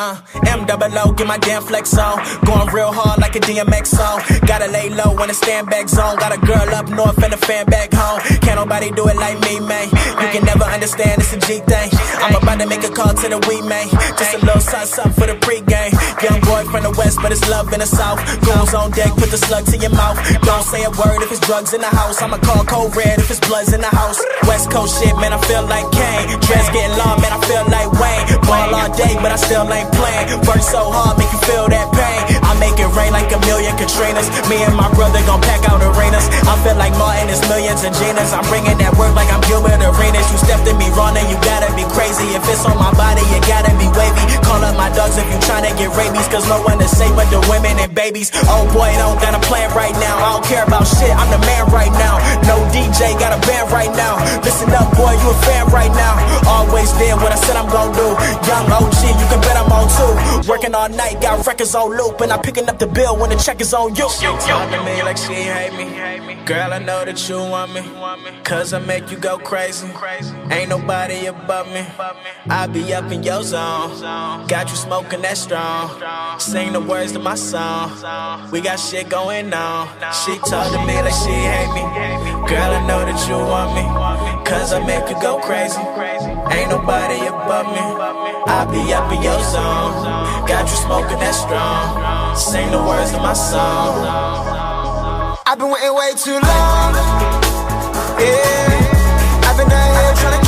M-double-O, get my damn flex on. Going real hard like a DMX song. Gotta lay low in a stand back zone. Got a girl up north and a fan back home. Can't nobody do it like me, man. You can never understand, it's a G thing. I'm about to make a call to the weed, man. Just a little something for the pregame. Young boy from the west, but it's love in the south. Goons on deck, put the slug to your mouth. Don't say a word if it's drugs in the house. I'ma call code red if it's bloods in the house. West Coast shit, man, I feel like Kane. Dress getting long, man, I feel like Wayne. Ball all day, but I still ain't playing. Work so hard, make you feel that pain. I make it rain like a million Katrinas. Me and my brother gon' pack out arenas. I feel like Martin, it's millions of Ginas. I'm bringing that work like I'm Gilbert Arenas. You stepped in me wrong and you gotta be crazy. If it's on my body, you gotta be wavy. Call up my dogs if you tryna get rabies. Cause no one to save but the women and babies. Oh boy, don't got a plan right now. I don't care about shit, I'm the man right now. No DJ, got a band right now. Listen up boy, you a fan right now. Always did what I said I'm gon' do. Young OG, you can bet I'm on too. Working all night, got records on loop. And I'm picking up the bill when the check is on you. Talk to me like she hate me. Girl, I know that you want me. Cause I make you go crazy. Ain't nobody above me. I be up in your zone. Got you smoking that strong. Sing the words to my song. We got shit going on. She talk to me like she hate me. Girl, I know that you want me. Cause I make you go crazy. Ain't nobody above me. I be up in your zone. Got you smoking that strong. Sing the words to my song. I've been waiting way too long. Yeah, I've been out here trying to